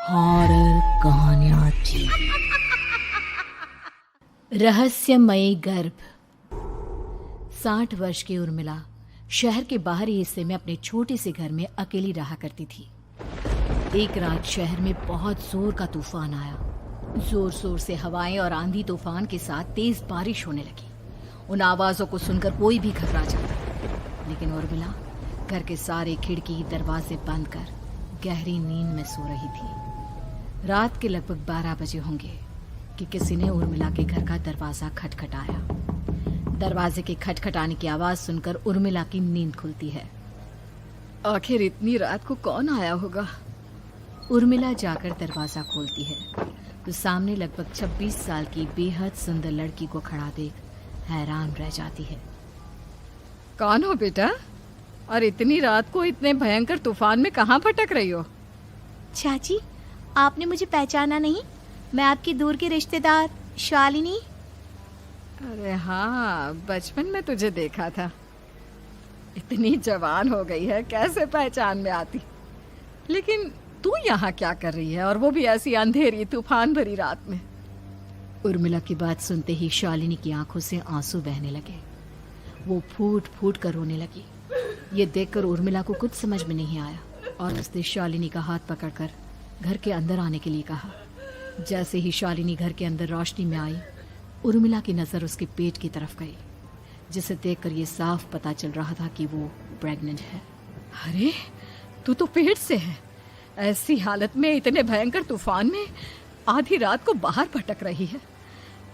Horror कहानियां थी। रहस्यमयी गर्भ। 60 वर्ष की उर्मिला शहर के बाहरी हिस्से में अपने छोटे से घर में अकेली रहा करती थी। एक रात शहर में बहुत जोर का तूफान आया। जोर जोर से हवाएं और आंधी तूफान के साथ तेज बारिश होने लगी। उन आवाजों को सुनकर कोई भी घबरा जाता, लेकिन उर्मिला घर के सारे खिड़की दरवाजे बंद कर गहरी नींद में सो रही थी। रात के लगभग 12 बजे होंगे कि किसी ने उर्मिला के घर का दरवाजा खटखटाया। दरवाजे के खटखटाने की आवाज सुनकर उर्मिला की नींद खुलती है। आखिर इतनी रात को कौन आया होगा? उर्मिला जाकर दरवाजा खोलती है तो सामने लगभग 26 साल की बेहद सुंदर लड़की को खड़ा देख हैरान रह जाती है। कौन हो बेटा, और इतनी रात को इतने भयंकर तूफान में कहाँ भटक रही हो? चाची, आपने मुझे पहचाना नहीं? मैं आपकी दूर की रिश्तेदार शालिनी। अरे हाँ, बचपन में तुझे देखा था। इतनी जवान हो गई है, कैसे पहचान में आती? लेकिन तू यहाँ क्या कर रही है, और वो भी ऐसी अंधेरी तूफान भरी रात में? उर्मिला की बात सुनते ही शालिनी की आंखों से आंसू बहने लगे। वो फूट फूट कर रोने लगी। ये देखकर उर्मिला को कुछ समझ में नहीं आया और उसने शालिनी का हाथ पकड़कर घर के अंदर आने के लिए कहा। जैसे ही शालिनी घर के अंदर रोशनी में आई, उर्मिला की नजर उसके पेट की तरफ गई, जिसे देखकर ये साफ पता चल रहा था कि वो प्रेग्नेंट है। अरे, तू तो पेट से है। ऐसी हालत में इतने भयंकर तूफान में आधी रात को बाहर भटक रही है।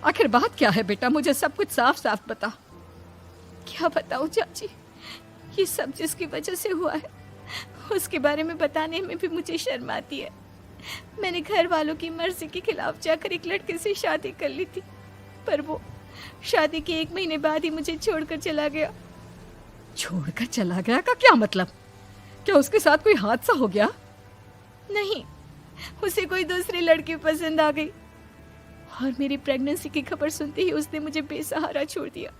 आखिर बात क्या है बेटा, मुझे सब कुछ साफ साफ बता। क्या बताऊं चाची, ये सब जिसकी वजह से हुआ है उसके बारे में बताने में भी मुझे शर्म आती है। मैंने घर वालों की मर्जी के खिलाफ जाकर एक लड़के से शादी कर ली थी, पर वो शादी के 1 महीने बाद ही मुझे छोड़कर चला गया। छोड़कर चला गया का क्या मतलब? क्या उसके साथ कोई हादसा हो गया? नहीं, उसे कोई दूसरी लड़की पसंद आ गई और मेरी प्रेगनेंसी की खबर सुनते ही उसने मुझे बेसहारा छोड़ दिया।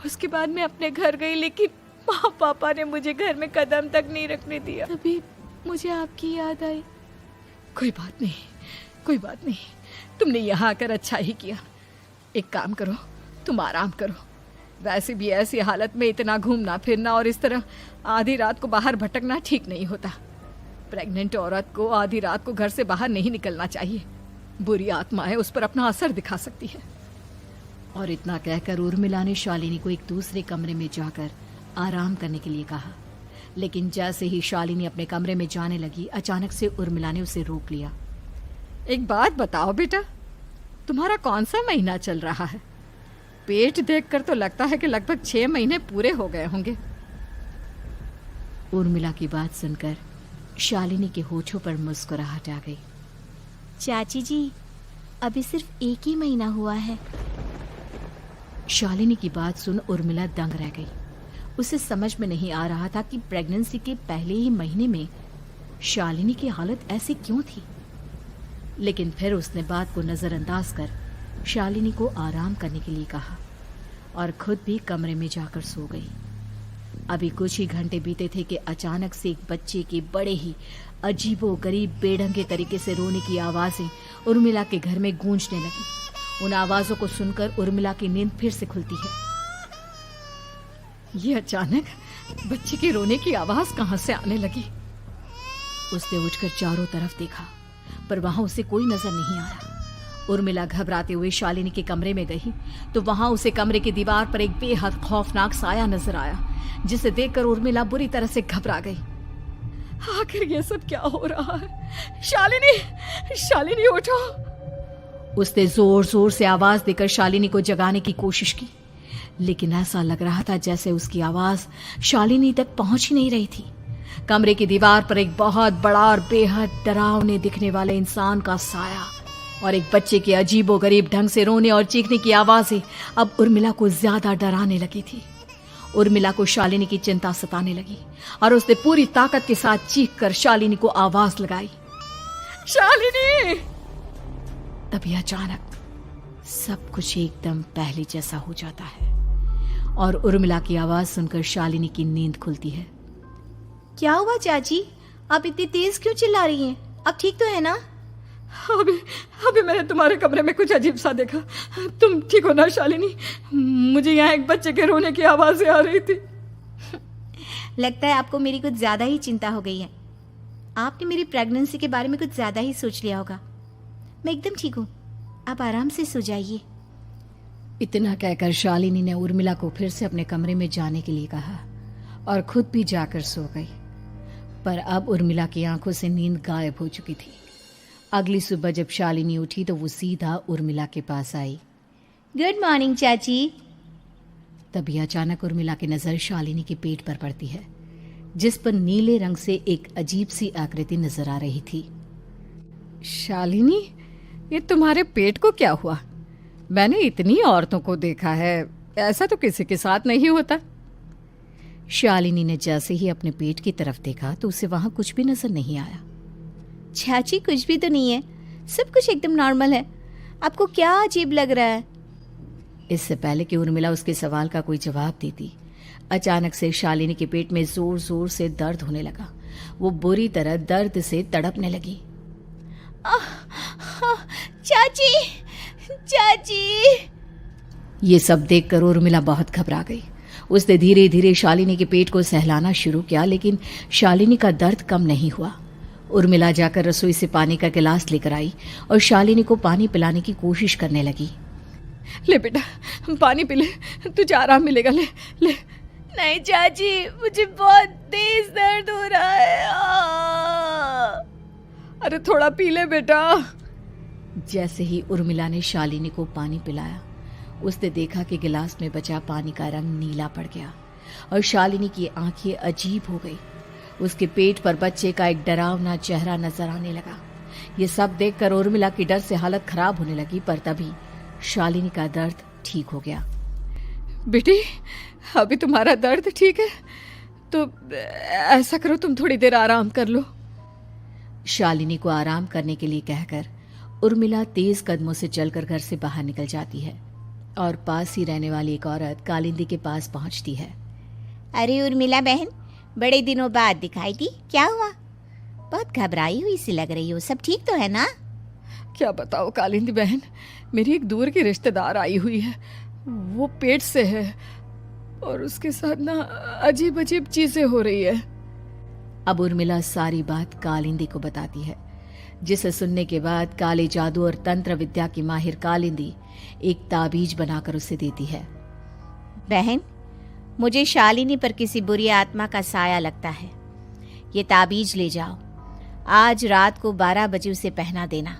उसके बाद मैं अपने घर गई, लेकिन माँ पापा ने मुझे घर में कदम तक नहीं रखने दिया। तभी मुझे आपकी याद आई। कोई बात नहीं, कोई बात नहीं, तुमने यहाँ आकर अच्छा ही किया। एक काम करो, तुम आराम करो। वैसे भी ऐसी हालत में इतना घूमना फिरना और इस तरह आधी रात को बाहर भटकना ठीक नहीं होता। प्रेग्नेंट औरत को आधी रात को घर से बाहर नहीं निकलना चाहिए। बुरी आत्माएं उस पर अपना असर दिखा सकती है। और इतना कहकर उर्मिला ने शालिनी को एक दूसरे कमरे में जाकर आराम करने के लिए कहा। लेकिन जैसे ही शालिनी अपने कमरे में जाने लगी, अचानक से उर्मिला ने उसे रोक लिया। एक बात बताओ बेटा, तुम्हारा कौन सा महीना चल रहा है? पेट देखकर तो लगता है कि लगभग 6 महीने पूरे हो गए होंगे। उर्मिला की बात सुनकर शालिनी के होठों पर मुस्कुराहट आ गई। चाची जी, अभी सिर्फ 1 ही महीना हुआ है। शालिनी की बात सुन उर्मिला दंग रह गई। उसे समझ में नहीं आ रहा था कि प्रेगनेंसी के पहले ही महीने में शालिनी की हालत ऐसी क्यों थी। लेकिन फिर उसने बात को नजरअंदाज कर शालिनी को आराम करने के लिए कहा और खुद भी कमरे में जाकर सो गई। अभी कुछ ही घंटे बीते थे कि अचानक से एक बच्चे के बड़े ही अजीबोगरीब बेढंगे तरीके से रोने की आवाजें उर्मिला के घर में गूंजने लगी। उन आवाजों को सुनकर उर्मिला की नींद फिर से खुलती है। ये अचानक बच्चे के रोने की आवाज कहां से आने लगी? उसने उठकर चारों तरफ देखा, पर वहां उसे कोई नजर नहीं आया। उर्मिला घबराते हुए शालिनी के कमरे में गई तो वहां उसे कमरे की दीवार पर एक बेहद खौफनाक साया नजर आया, जिसे देखकर उर्मिला बुरी तरह से घबरा गई। आखिर ये सब क्या हो रहा है? शालिनी, शालिनी उठो! उसने जोर जोर से आवाज देकर शालिनी को जगाने की कोशिश की, लेकिन ऐसा लग रहा था जैसे उसकी आवाज शालिनी तक पहुंच ही नहीं रही थी। कमरे की दीवार पर एक बहुत बड़ा और बेहद डरावने दिखने वाले इंसान का साया और एक बच्चे के अजीबोगरीब ढंग से रोने और चीखने की आवाजें अब उर्मिला को ज्यादा डराने लगी थी। उर्मिला को शालिनी की चिंता सताने लगी और उसने पूरी ताकत के साथ चीखकर शालिनी को आवाज लगाई, शालिनी! तभी अचानक सब कुछ एकदम पहले जैसा हो जाता है और उर्मिला की आवाज सुनकर शालिनी की नींद खुलती है। क्या हुआ चाची, आप इतनी तेज क्यों चिल्ला रही हैं? अब ठीक तो है ना? अभी अभी मैंने तुम्हारे कमरे में कुछ अजीब सा देखा। तुम ठीक हो ना शालिनी? मुझे यहाँ एक बच्चे के रोने की आवाज़ें आ रही थी। लगता है आपको मेरी कुछ ज़्यादा ही चिंता हो गई है। आपने मेरी प्रेगनेंसी के बारे में कुछ ज़्यादा ही सोच लिया होगा। मैं एकदम ठीक हूँ, आप आराम से सो जाइए। इतना कहकर शालिनी ने उर्मिला को फिर से अपने कमरे में जाने के लिए कहा और खुद भी जाकर सो गई। पर अब उर्मिला की आंखों से नींद गायब हो चुकी थी। अगली सुबह जब शालिनी उठी तो वो सीधा उर्मिला के पास आई। गुड मॉर्निंग चाची। तभी अचानक उर्मिला की नजर शालिनी के पेट पर पड़ती है, जिस पर नीले रंग से एक अजीब सी आकृति नजर आ रही थी। शालिनी, ये तुम्हारे पेट को क्या हुआ? मैंने इतनी औरतों को देखा है, ऐसा तो किसी के साथ नहीं होता। शालिनी ने जैसे ही अपने पेट की तरफ देखा तो उसे वहां कुछ भी नजर नहीं आया। चाची कुछ भी तो नहीं है, सब कुछ एकदम नॉर्मल है। आपको क्या अजीब लग रहा है? इससे पहले कि उर्मिला उसके सवाल का कोई जवाब देती, अचानक से शालिनी के पेट में जोर जोर से दर्द होने लगा। वो बुरी तरह दर्द से तड़पने लगी। चाची, चाची। ये सब देखकर उर्मिला बहुत घबरा गई। उसने धीरे धीरे शालिनी के पेट को सहलाना शुरू किया, लेकिन शालिनी का दर्द कम नहीं हुआ। उर्मिला जाकर रसोई से पानी का गिलास लेकर आई और शालिनी को पानी पिलाने की कोशिश करने लगी। ले बेटा, पानी पी ले, तुझे आराम मिलेगा। ले ले। नहीं चाची, मुझे बहुत तेज दर्द हो रहा है। अरे थोड़ा पी ले बेटा। जैसे ही उर्मिला ने शालिनी को पानी पिलाया, उसने देखा कि गिलास में बचा पानी का रंग नीला पड़ गया और शालिनी की आंखें अजीब हो गई। उसके पेट पर बच्चे का एक डरावना चेहरा नजर आने लगा। ये सब देखकर उर्मिला की डर से हालत खराब होने लगी, पर तभी शालिनी का दर्द ठीक हो गया। बेटी, अभी तुम्हारा दर्द ठीक है तो ऐसा करो, तुम थोड़ी देर आराम कर लो। शालिनी को आराम करने के लिए कहकर उर्मिला तेज कदमों से चलकर घर से बाहर निकल जाती है और पास ही रहने वाली एक औरत कालिंदी के पास पहुंचती है। अरे उर्मिला बहन, बड़े दिनों बाद दिखाई दी, क्या हुआ? बहुत घबराई हुई सी लग रही हो, सब ठीक तो है ना? क्या बताओ कालिंदी बहन, मेरी एक दूर की रिश्तेदार आई हुई है। वो पेट से है और उसके साथ ना अजीब अजीब चीजें हो रही है। अब उर्मिला सारी बात कालिंदी को बताती है, जिसे सुनने के बाद काले जादू और तंत्र विद्या की माहिर कालिंदी एक ताबीज बनाकर उसे देती है। बहन, मुझे शालिनी पर किसी बुरी आत्मा का साया लगता है। ये ताबीज ले जाओ, आज रात को 12 बजे उसे पहना देना,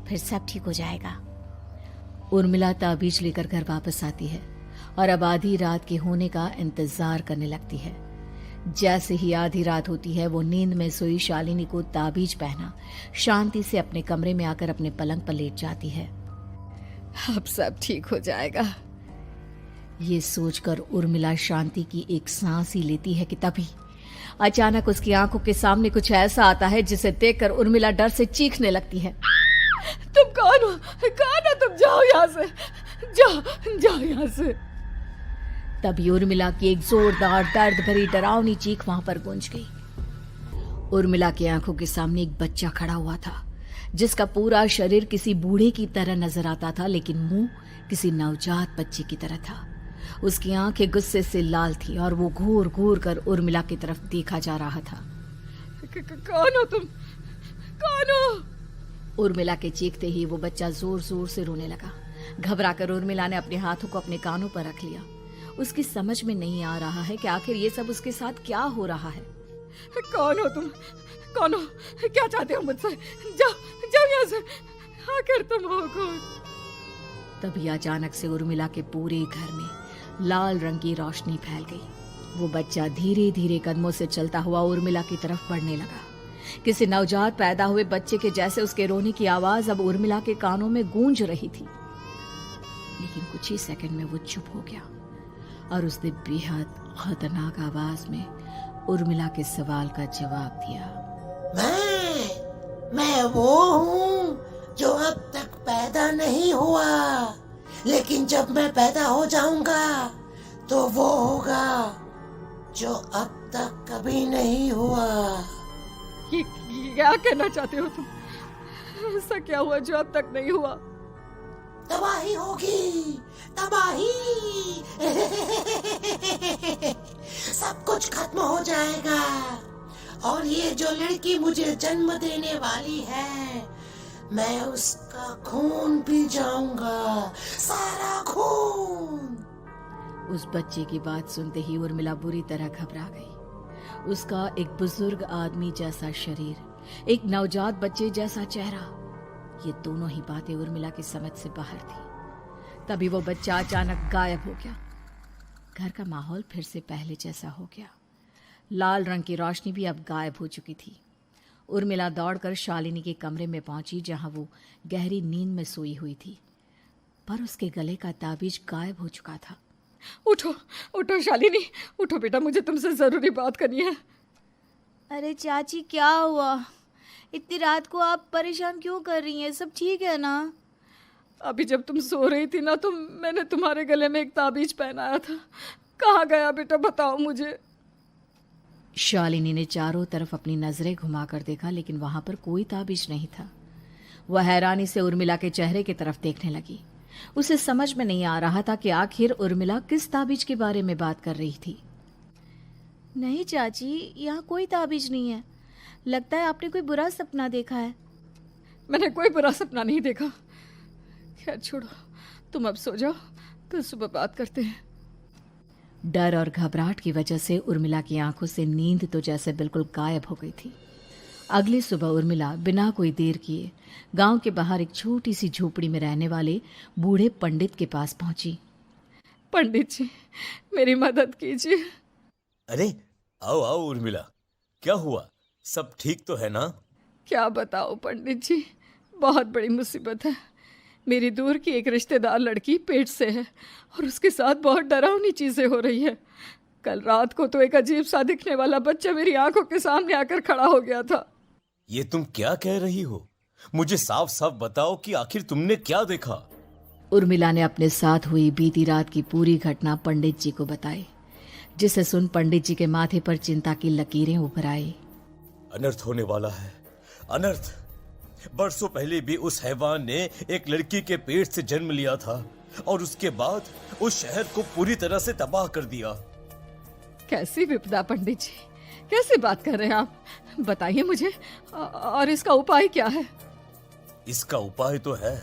फिर सब ठीक हो जाएगा। उर्मिला ताबीज लेकर घर वापस आती है और अब आधी रात के होने का इंतजार करने लगती है। जैसे ही आधी रात होती है, वो नींद में सोई शालिनी को ताबीज पहना शांति से अपने कमरे में आकर अपने पलंग पर लेट जाती है। अब सब ठीक हो जाएगा, ये सोचकर उर्मिला शांति की एक सांस ही लेती है कि तभी अचानक उसकी आंखों के सामने कुछ ऐसा आता है जिसे देखकर उर्मिला डर से चीखने लगती है। तुम कौन हो? कौन हो तुम? जाओ यहाँ से, जाओ जाओ यहाँ से। तभी उर्मिला की एक जोरदार दर्द भरी डरावनी चीख वहां पर गूंज गई। उर्मिला की आंखों के सामने एक बच्चा खड़ा हुआ था, जिसका पूरा शरीर किसी बूढ़े की तरह नजर आता था, लेकिन मुंह किसी नवजात बच्चे की तरह था। उसकी आंखें गुस्से से लाल थी और वो घूर घूर कर उर्मिला की तरफ देखा जा रहा था। कौन हो तुम? कौन हो? उर्मिला के चीखते ही वो बच्चा जोर जोर से रोने लगा। घबराकर उर्मिला ने अपने हाथों को अपने कानों पर रख लिया। उसकी समझ में नहीं आ रहा है कि आखिर ये सब उसके साथ क्या हो रहा है। कौन हो तुम? कौन हो? क्या चाहते हो मुझसे? जाओ जाओ यहाँ से, आखिर तुम हो कौन? तभी अचानक से उर्मिला के पूरे घर में लाल रंग की रोशनी फैल गई। वो बच्चा धीरे धीरे कदमों से चलता हुआ उर्मिला की तरफ बढ़ने लगा। किसी नवजात पैदा हुए बच्चे के जैसे उसके रोने की आवाज अब उर्मिला के कानों में गूंज रही थी। लेकिन कुछ ही सेकंड में वो चुप हो गया और उसने बेहद खतरनाक आवाज में उर्मिला के सवाल का जवाब दिया। मैं वो हूँ जो अब तक पैदा नहीं हुआ, लेकिन जब मैं पैदा हो जाऊंगा तो वो होगा जो अब तक कभी नहीं हुआ। क्या कहना चाहते हो तुम? ऐसा क्या हुआ जो अब तक नहीं हुआ? तबाही होगी, तबाही। सब कुछ खत्म हो जाएगा और ये जो लड़की मुझे जन्म देने वाली है, मैं उसका खून पी जाऊंगा, सारा खून। उस बच्चे की बात सुनते ही उर्मिला बुरी तरह घबरा गई। उसका एक बुजुर्ग आदमी जैसा शरीर, एक नवजात बच्चे जैसा चेहरा, ये दोनों ही बातें उर्मिला की समझ से बाहर थी। तभी वो बच्चा अचानक गायब हो गया। घर का माहौल फिर से पहले जैसा हो गया। लाल रंग की रोशनी भी अब गायब हो चुकी थी। उर्मिला दौड़कर शालिनी के कमरे में पहुंची, जहां वो गहरी नींद में सोई हुई थी, पर उसके गले का ताबीज गायब हो चुका था। उठो उठो शालिनी, उठो बेटा, मुझे तुमसे जरूरी बात करनी है। अरे चाची क्या हुआ? इतनी रात को आप परेशान क्यों कर रही हैं? सब ठीक है ना? अभी जब तुम सो रही थी ना, तो मैंने तुम्हारे गले में एक ताबीज पहनाया था। कहाँ गया बेटा, बताओ मुझे। शालिनी ने चारों तरफ अपनी नजरें घुमाकर देखा, लेकिन वहां पर कोई ताबीज नहीं था। वह हैरानी से उर्मिला के चेहरे की तरफ देखने लगी। उसे समझ में नहीं आ रहा था कि आखिर उर्मिला किस ताबीज के बारे में बात कर रही थी। नहीं चाची, यहाँ कोई ताबीज नहीं है। लगता है आपने कोई बुरा सपना देखा है। मैंने कोई बुरा सपना नहीं देखा। खैर छोड़ो, तुम अब सो जाओ, कल सुबह बात करते हैं। डर और घबराहट की वजह से उर्मिला की आंखों से नींद तो जैसे बिल्कुल गायब हो गई थी। अगली सुबह उर्मिला बिना कोई देर किए गांव के बाहर एक छोटी सी झोपड़ी में रहने वाले बूढ़े पंडित के पास पहुंची। पंडित जी, मेरी मदद कीजिए। अरे आओ आओ उर्मिला, क्या हुआ? सब ठीक तो है ना? क्या बताओ पंडित जी, बहुत बड़ी मुसीबत है। मेरी दूर की एक रिश्तेदार लड़की पेट से है और उसके साथ बहुत डरावनी चीजें हो रही है। कल रात को तो एक अजीब सा दिखने वाला बच्चा मेरी आंखों के सामने आकर खड़ा हो गया था। ये तुम क्या कह रही हो? मुझे साफ साफ बताओ कि आखिर तुमने क्या देखा? उर्मिला ने अपने साथ हुई बीती रात की पूरी घटना पंडित जी को बताई, जिसे सुन पंडित जी के माथे पर चिंता की लकीरें उभर आई। अनर्थ होने वाला है, अनर्थ। बरसों पहले भी उस हैवान ने एक लड़की के पेट से जन्म लिया था और उसके बाद उस शहर को पूरी तरह से तबाह कर दिया। कैसी विपदा पंडित जी, कैसे बात कर रहे हैं आप? बताइए मुझे, और इसका उपाय क्या है? इसका उपाय तो है,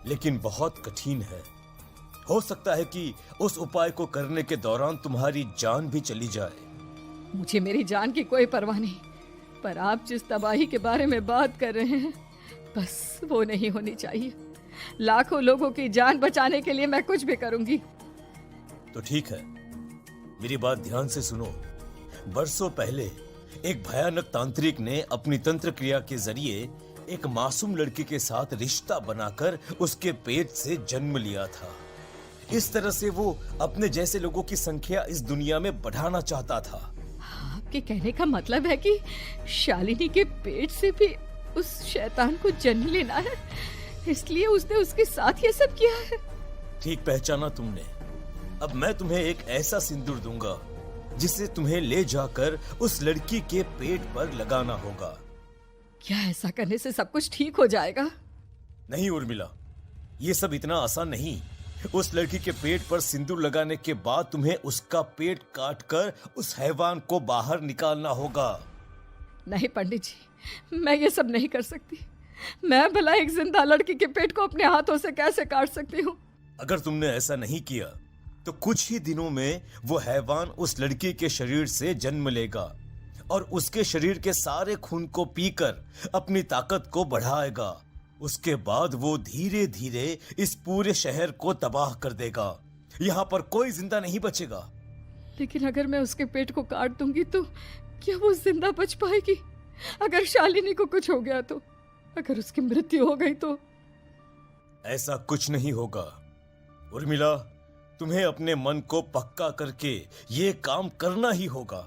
लेकिन बहुत कठिन है। हो सकता है कि उस उपाय को करने के दौरान तुम्हारी जान भी चली जाए। मुझे मेरी जान की कोई परवाह नहीं, पर आप जिस तबाही के बारे में बात कर रहे हैं, बस वो नहीं होनी चाहिए। लाखों लोगों की जान बचाने के लिए मैं कुछ भी करूंगी। तो ठीक है, मेरी बात ध्यान से सुनो। बरसों पहले एक भयानक तांत्रिक ने अपनी तंत्र क्रिया के जरिए एक मासूम लड़की के साथ रिश्ता बनाकर उसके पेट से जन्म लिया था। इस तरह से वो अपने जैसे लोगों की संख्या इस दुनिया में बढ़ाना चाहता था। आपके कहने का मतलब है कि शालिनी के पेट से भी उस शैतान को जन्म लेना है, इसलिए उसने उसके साथ ये सब किया है। ठीक पहचाना तुमने। अब मैं तुम्हें एक ऐसा सिंदूर दूंगा जिसे तुम्हें ले जाकर उस लड़की के पेट पर लगाना होगा। क्या ऐसा करने से सब कुछ ठीक हो जाएगा? नहीं उर्मिला, ये सब इतना आसान नहीं। उस लड़की के पेट पर सिंदूर लगाने के बाद तुम्हें उसका पेट काटकर उस हैवान को बाहर निकालना होगा। नहीं पंडित जी, मैं ये सब नहीं कर सकती। मैं भला एक जिंदा लड़की के पेट को अपने हाथों से कैसे काट सकती हूँ? अगर तुमने ऐसा नहीं किया तो कुछ ही दिनों में वो हैवान उस लड़की के शरीर से जन्म लेगा और उसके शरीर के सारे खून को पीकर अपनी ताकत को बढ़ाएगा। उसके बाद वो धीरे धीरे इस पूरे शहर को तबाह कर देगा। यहाँ पर कोई जिंदा नहीं बचेगा। लेकिन अगर मैं उसके पेट को काट दूंगी तो क्या वो जिंदा बच पाएगी? अगर शालिनी को कुछ हो गया तो, अगर उसकी मृत्यु हो गई तो? ऐसा कुछ नहीं होगा उर्मिला, तुम्हें अपने मन को पक्का करके ये काम करना ही होगा।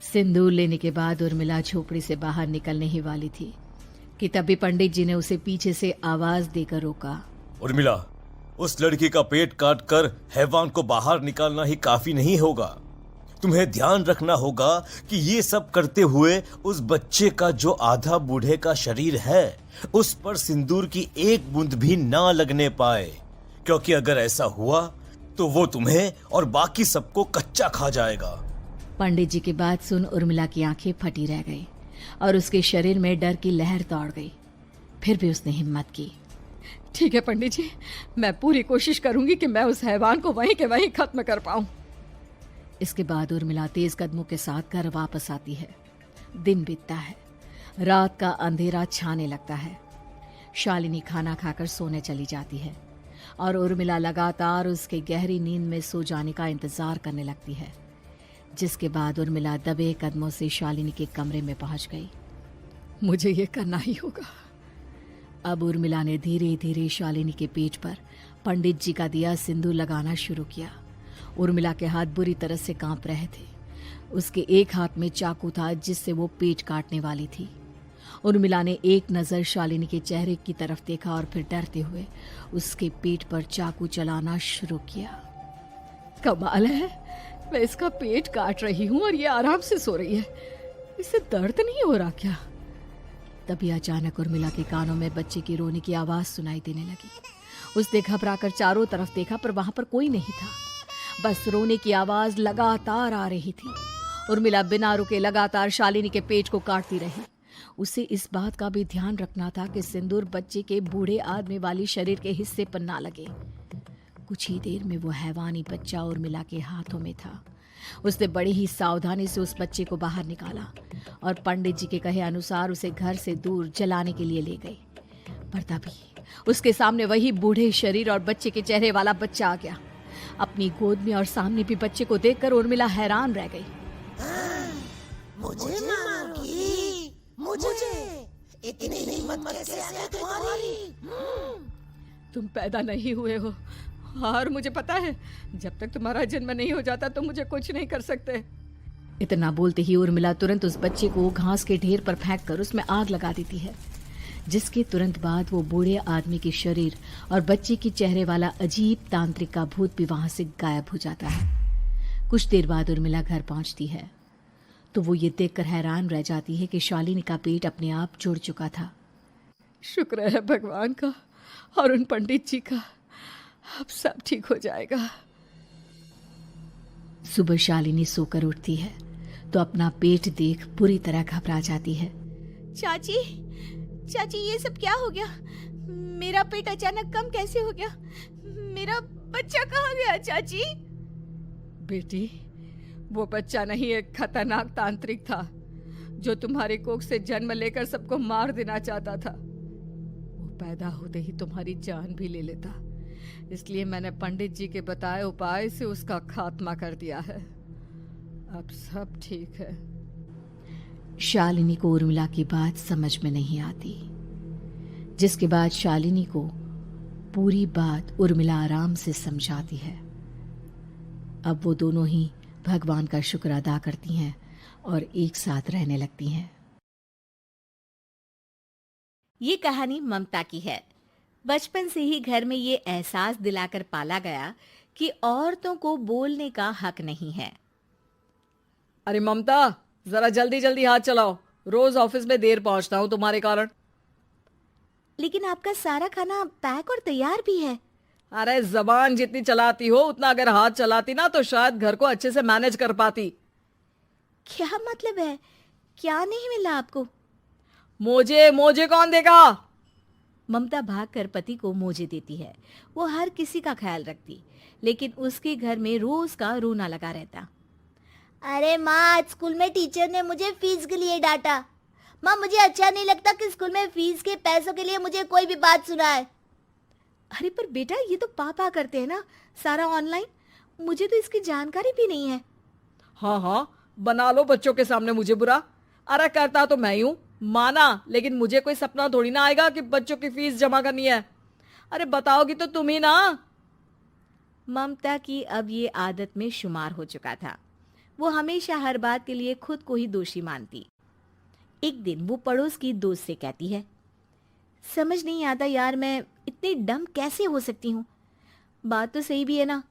सिंदूर लेने के बाद उर्मिला झोपड़ी से बाहर निकलने ही वाली थी कि तभी पंडित जी ने उसे पीछे से आवाज देकर रोका। उर्मिला, उस लड़की का पेट काटकर हैवान को बाहर निकालना ही काफी नहीं होगा। तुम्हें ध्यान रखना होगा कि ये सब करते हुए उस बच्चे का जो आधा बूढ़े का शरीर है उस पर सिंदूर की एक बूंद भी ना लगने पाए, क्योंकि अगर ऐसा हुआ तो वो तुम्हें और बाकी सबको कच्चा खा जाएगा। पंडित जी की बात सुन उर्मिला की आंखें फटी रह गई और उसके शरीर में डर की लहर दौड़ गई। फिर भी उसने हिम्मत की। ठीक है पंडित जी, मैं पूरी कोशिश करूंगी कि मैं उस हैवान को वहीं के वहीं खत्म कर पाऊं। इसके बाद उर्मिला तेज कदमों के साथ घर वापस आती है। दिन बीतता है, रात का अंधेरा छाने लगता है। शालिनी खाना खाकर सोने चली जाती है और उर्मिला लगातार उसके गहरी नींद में सो जाने का इंतजार करने लगती है, जिसके बाद उर्मिला दबे कदमों से शालिनी के कमरे में पहुंच गई। मुझे ये करना ही होगा। अब उर्मिला ने धीरे धीरे शालिनी के पेट पर पंडित जी का दिया सिंदूर लगाना शुरू किया। उर्मिला के हाथ बुरी तरह से कांप रहे थे। उसके एक हाथ में चाकू था जिससे वो पेट काटने वाली थी। उर्मिला ने एक नज़र शालिनी के चेहरे की तरफ देखा और फिर डरते हुए उसके पेट पर चाकू चलाना शुरू किया। कमाल है, मैं इसका पेट काट रही हूँ और ये आराम से सो रही है। इसे दर्द नहीं हो रहा क्या? तभी अचानक उर्मिला के कानों में बच्चे की रोने की आवाज सुनाई देने लगी। उसने घबराकर चारों तरफ देखा पर वहां पर कोई नहीं था, बस रोने की आवाज लगातार आ रही थी। उर्मिला बिना रुके लगातार शालिनी के पेट को काटती रही। उसे इस बात का भी ध्यान रखना था कि सिंदूर बच्चे के बूढ़े आदमी वाली शरीर के हिस्से पर ना लगे। कुछ ही देर में वो हैवानी बच्चा उर्मिला के हाथों में था। उसने बड़ी ही सावधानी से उस बच्चे को बाहर निकाला और पंडित जी के कहे अनुसार उसे घर से दूर जलाने के लिए ले गए। पर तभी उसके सामने वही बूढ़े शरीर और बच्चे के चेहरे वाला बच्चा आ गया। अपनी गोद में और सामने भी बच्चे को देखकर उर्मिला हैरान रह गई। मुझे मारोगी? मुझे इतनी हिम्मत कैसे आ गई तुम्हारी? तुम पैदा नहीं हुए हो और मुझे पता है जब तक तुम्हारा जन्म नहीं हो जाता तो मुझे कुछ नहीं कर सकते। इतना बोलते ही उर्मिला तुरंत उस बच्चे को घास के ढेर पर फेंक कर उसमें आग लगा देती है, जिसके तुरंत बाद वो बूढ़े आदमी के शरीर और बच्चे के चेहरे वाला अजीब तांत्रिक का भूत भी वहां से गायब हो जाता है। कुछ देर बाद उर्मिला घर पहुंचती है तो वो ये देखकर हैरान रह जाती है कि शालिनी का पेट अपने आप जुड़ चुका था। शुक्र है भगवान का और उन पंडित जी का, अब सब ठीक हो जाएगा। सुबह शालिनी सोकर उठती है तो अपना पेट देख बुरी तरह घबरा जाती है। चाची, चाची ये सब क्या हो गया? मेरा पेट अचानक कम कैसे हो गया? मेरा बच्चा कहाँ गया चाची? बेटी, वो बच्चा नहीं, एक खतरनाक तांत्रिक था जो तुम्हारी कोख से जन्म लेकर सबको मार देना चाहता था। वो पैदा होते ही तुम्हारी जान भी ले लेता, इसलिए मैंने पंडित जी के बताए उपाय से उसका खात्मा कर दिया है। अब सब ठीक है। शालिनी को उर्मिला की बात समझ में नहीं आती, जिसके बाद शालिनी को पूरी बात उर्मिला आराम से समझाती है। अब वो दोनों ही भगवान का शुक्र अदा करती हैं और एक साथ रहने लगती हैं। ये कहानी ममता की है। बचपन से ही घर में ये एहसास दिलाकर पाला गया कि औरतों को बोलने का हक नहीं है। अरे ममता, जरा जल्दी जल्दी हाथ चलाओ, रोज ऑफिस में देर पहुंचता हूँ तुम्हारे कारण। लेकिन आपका सारा खाना पैक और तैयार भी है। अरे जबान जितनी चलाती हो उतना अगर हाथ चलाती ना तो शायद घर को अच्छे से मैनेज कर पाती। क्या मतलब है? क्या नहीं मिला आपको? मोजे कौन देगा? ममता भागकर पति को मोजे देती है। वो हर किसी का ख्याल रखती, लेकिन उसके घर में रोज का रोना लगा रहता। अरे माँ, आज स्कूल में टीचर ने मुझे फीस के लिए डांटा। माँ, मुझे अच्छा नहीं लगता कि स्कूल में फीस के पैसों के लिए मुझे कोई भी बात सुनाए। अरे पर बेटा, ये तो पापा करते हैं ना सारा ऑनलाइन। मुझे तो इसकी जानकारी भी नहीं है। हाँ, बना लो बच्चों के सामने मुझे बुरा। अरे करता तो मैं ही हूँ, माना, लेकिन मुझे कोई सपना थोड़ी ना आएगा कि बच्चों की फीस जमा करनी है। अरे बताओगी तो तुम ही ना। ममता की अब ये आदत में शुमार हो चुका था। वो हमेशा हर बात के लिए खुद को ही दोषी मानती। एक दिन वो पड़ोस की दोस्त से कहती है, समझ नहीं आता यार, मैं इतनी डम कैसे हो सकती हूँ। बात तो सही भी है ना।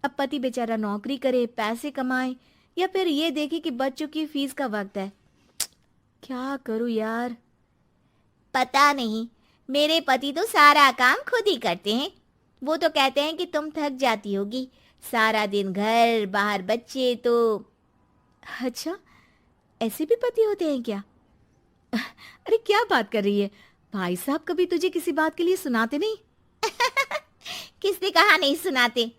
अब पति बेचारा नौकरी करे, पैसे कमाए, या फिर ये देखे कि बच्चों की फीस का वक्त है। क्या करूं यार। पता नहीं, मेरे पति तो सारा काम खुद ही करते हैं। वो तो कहते हैं कि तुम थक जाती होगी, सारा दिन घर बाहर बच्चे। तो अच्छा, ऐसे भी पति होते हैं क्या? अरे क्या बात कर रही है, भाई साहब कभी तुझे किसी बात के लिए सुनाते नहीं? किसने कहा नहीं सुनाते?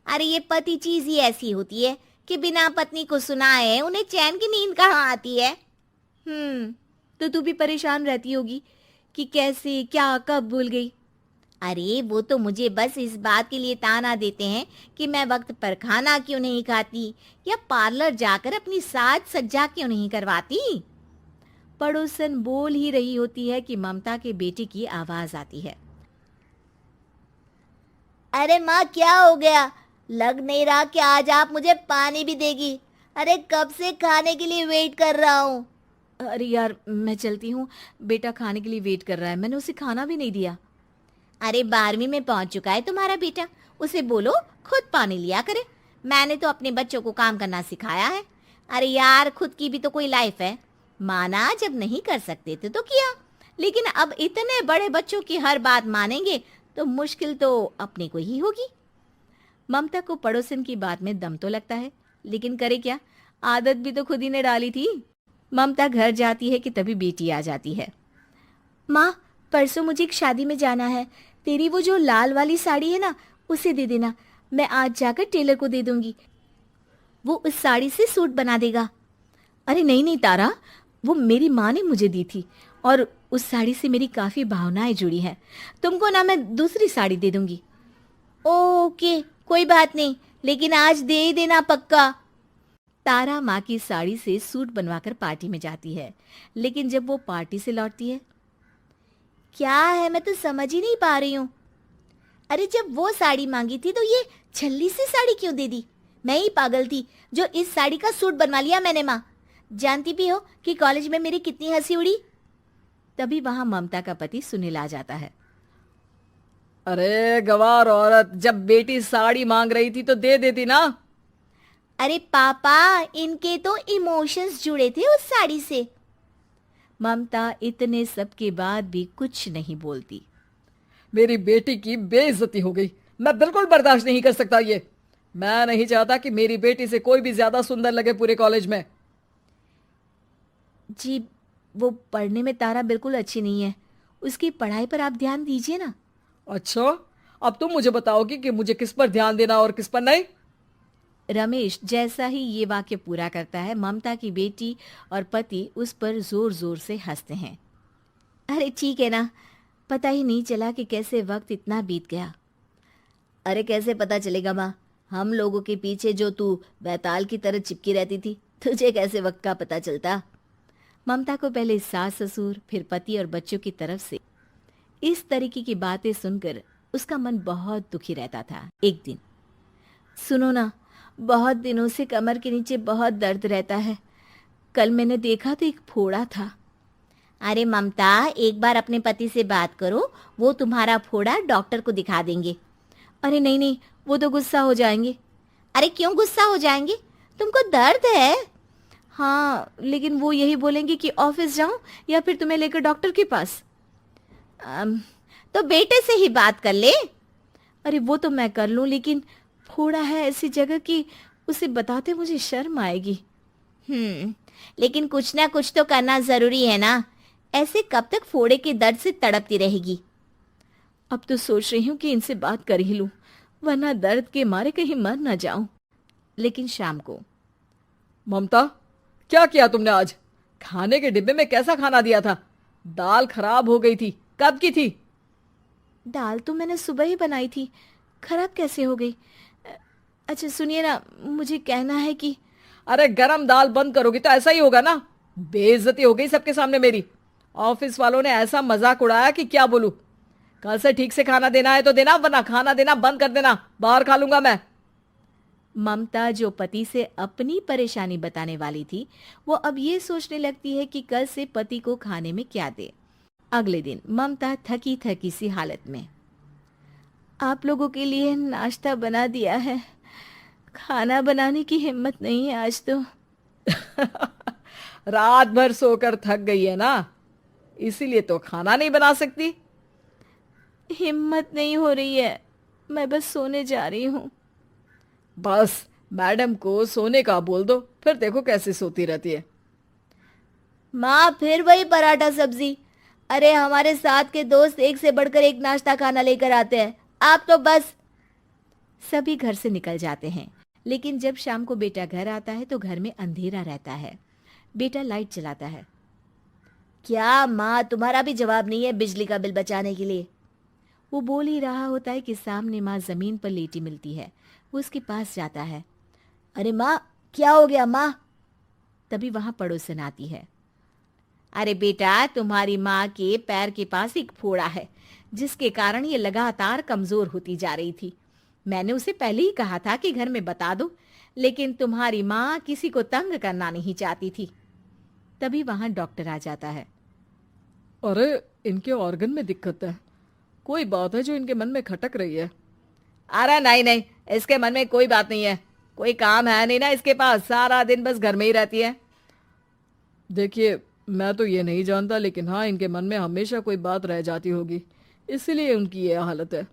अरे ये पति चीज ही ऐसी होती है कि बिना पत्नी को सुनाए उन्हें चैन की नींद कहाँ आती है। तो तू भी परेशान रहती होगी कि कैसे क्या कब भूल गई। अरे वो तो मुझे बस इस बात के लिए ताना देते हैं कि मैं वक्त पर खाना क्यों नहीं खाती या पार्लर जाकर अपनी साज सज्जा क्यों नहीं करवाती। पड़ोसन बोल ही रही होती है कि ममता के बेटे की आवाज आती है। अरे माँ, क्या हो गया? लग नहीं रहा कि आज आप मुझे पानी भी देगी। अरे कब से खाने के लिए वेट कर रहा हूँ। अरे यार मैं चलती हूँ, बेटा खाने के लिए वेट कर रहा है, मैंने उसे खाना भी नहीं दिया। अरे 12वीं में पहुंच चुका है तुम्हारा बेटा, उसे बोलो खुद पानी लिया करे। मैंने तो अपने बच्चों को काम करना सिखाया है। अरे यार, खुद की भी तो कोई लाइफ है। माना जब नहीं कर सकते थे तो किया, लेकिन अब इतने बड़े बच्चों की हर बात मानेंगे तो मुश्किल तो अपने को ही होगी। ममता को पड़ोसन की बात में दम तो लगता है, लेकिन करे क्या, आदत भी तो खुद ही ने डाली थी। ममता घर जाती है कि तभी बेटी आ जाती है। माँ, परसों मुझे एक शादी में जाना है। तेरी वो जो लाल वाली साड़ी है ना, उसे दे देना। मैं आज जाकर टेलर को दे दूंगी, वो उस साड़ी से सूट बना देगा। अरे नहीं नहीं तारा, वो मेरी माँ ने मुझे दी थी और उस साड़ी से मेरी काफ़ी भावनाएं जुड़ी हैं। तुमको ना मैं दूसरी साड़ी दे दूंगी। ओके, कोई बात नहीं, लेकिन आज दे ही देना पक्का। तारा माँ की साड़ी से सूट बनवाकर पार्टी में जाती है, लेकिन जब वो पार्टी से लौटती है, क्या है, मैं तो समझ ही नहीं पा रही हूँ। अरे जब वो साड़ी मांगी थी तो ये छल्ली सी साड़ी क्यों दे दी? मैं ही पागल थी जो इस साड़ी का सूट बनवा लिया मैंने। माँ, जानती भी हो कि कॉलेज में मेरी कितनी हंसी उड़ी। तभी वहां ममता का पति सुनील आ जाता है। अरे गवार औरत, जब बेटी साड़ी मांग रही थी तो दे देती ना। अरे पापा, इनके तो इमोशंस जुड़े थे उस साड़ी से। ममता इतने सब के बाद भी कुछ नहीं बोलती। मेरी बेटी की बेइज्जती हो गई, मैं बिल्कुल बर्दाश्त नहीं कर सकता ये। मैं नहीं चाहता कि मेरी बेटी से कोई भी ज्यादा सुंदर लगे पूरे कॉलेज में। जी, वो पढ़ने में तारा बिल्कुल अच्छी नहीं है, उसकी पढ़ाई पर आप ध्यान दीजिए ना। अच्छा, अब तुम मुझे बताओगी कि मुझे किस पर ध्यान देना और किस पर नहीं। रमेश जैसा ही ये वाक्य पूरा करता है, ममता की बेटी और पति उस पर जोर जोर से हंसते हैं। अरे ठीक है ना, पता ही नहीं चला कि कैसे वक्त इतना बीत गया। अरे कैसे पता चलेगा माँ, हम लोगों के पीछे जो तू बैताल की तरह चिपकी रहती थी, तुझे कैसे वक्त का पता चलता। ममता को पहले सास ससुर, फिर पति और बच्चों की तरफ से इस तरीके की बातें सुनकर उसका मन बहुत दुखी रहता था। एक दिन, सुनो ना, बहुत दिनों से कमर के नीचे बहुत दर्द रहता है। कल मैंने देखा तो एक फोड़ा था। अरे ममता, एक बार अपने पति से बात करो, वो तुम्हारा फोड़ा डॉक्टर को दिखा देंगे। अरे नहीं नहीं, वो तो गुस्सा हो जाएंगे। अरे क्यों गुस्सा हो जाएंगे, तुमको दर्द है। हाँ, लेकिन वो यही बोलेंगे कि ऑफिस जाऊं या फिर तुम्हें लेकर डॉक्टर के पास। तो बेटे से ही बात कर ले। अरे वो तो मैं कर लूं, लेकिन फोड़ा है ऐसी जगह कि उसे बताते मुझे शर्म आएगी। लेकिन कुछ ना कुछ तो करना जरूरी है ना, ऐसे कब तक फोड़े के दर्द से तड़पती रहेगी। अब तो सोच रही हूँ कि इनसे बात कर ही लूं, वरना दर्द के मारे कहीं मर ना जाऊं। लेकिन शाम को, ममता, क्या किया तुमने आज? खाने के डिब्बे में कैसा खाना दिया था? दाल खराब हो गई थी, कब की थी? दाल तो मैंने सुबह ही बनाई थी, खराब कैसे हो गई? अच्छा सुनिए ना, मुझे कहना है कि अरे गरम दाल बंद करोगी तो ऐसा ही होगा ना। बेइज्जती हो गई सबके सामने मेरी। ऑफिस वालों ने ऐसा मजाक उड़ाया कि क्या बोलूं। कल से ठीक से खाना देना है तो देना, वरना खाना देना बंद कर देना, बाहर खा लूंगा मैं। ममता जो पति से अपनी परेशानी बताने वाली थी, वो अब ये सोचने लगती है कि कल से पति को खाने में क्या दे। अगले दिन ममता थकी थकी सी हालत में, आप लोगों के लिए नाश्ता बना दिया है, खाना बनाने की हिम्मत नहीं है आज तो। रात भर सोकर थक गई है ना, इसीलिए तो खाना नहीं बना सकती। हिम्मत नहीं हो रही है, मैं बस सोने जा रही हूँ। बस मैडम को सोने का बोल दो, फिर देखो कैसे सोती रहती है। माँ फिर वही पराठा सब्जी। अरे हमारे साथ के दोस्त एक से बढ़कर एक नाश्ता खाना लेकर आते हैं, आप तो बस। सभी घर से निकल जाते हैं, लेकिन जब शाम को बेटा घर आता है तो घर में अंधेरा रहता है। बेटा लाइट जलाता है। क्या माँ, तुम्हारा भी जवाब नहीं है बिजली का बिल बचाने के लिए? वो बोल ही रहा होता है कि सामने माँ जमीन पर लेटी मिलती है। वो उसके पास जाता है। अरे माँ, क्या हो गया माँ? तभी वहां पड़ोसन आती है। अरे बेटा, तुम्हारी माँ के पैर के पास एक फोड़ा है, जिसके कारण ये लगातार कमजोर होती जा रही थी। मैंने उसे पहले ही कहा था कि घर में बता दो, लेकिन तुम्हारी माँ किसी को तंग करना नहीं चाहती थी। तभी वहां डॉक्टर आ जाता है। अरे इनके ऑर्गन में दिक्कत है, कोई बात है जो इनके मन में खटक रही है। अरे नहीं नहीं, इसके मन में कोई बात नहीं है, कोई काम है नहीं ना इसके पास, सारा दिन बस घर में ही रहती है। देखिए मैं तो ये नहीं जानता, लेकिन हाँ इनके मन में हमेशा कोई बात रह जाती होगी, इसीलिए उनकी ये हालत है।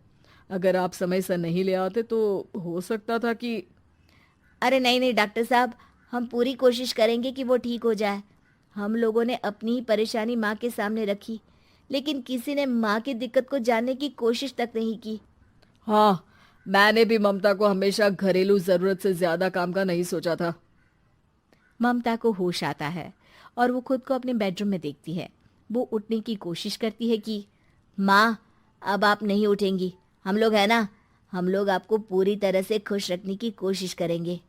अगर आप समय से नहीं ले आते तो हो सकता था कि। अरे नहीं नहीं डॉक्टर साहब, हम पूरी कोशिश करेंगे कि वो ठीक हो जाए। हम लोगों ने अपनी ही परेशानी माँ के सामने रखी, लेकिन किसी ने माँ की दिक्कत को जानने की कोशिश तक नहीं की। हाँ, मैंने भी ममता को हमेशा घरेलू जरूरत से ज्यादा काम का नहीं सोचा था। ममता को होश आता है और वो खुद को अपने बेडरूम में देखती है। वो उठने की कोशिश करती है कि माँ, अब आप नहीं उठेंगी, हम लोग है ना, हम लोग आपको पूरी तरह से खुश रखने की कोशिश करेंगे।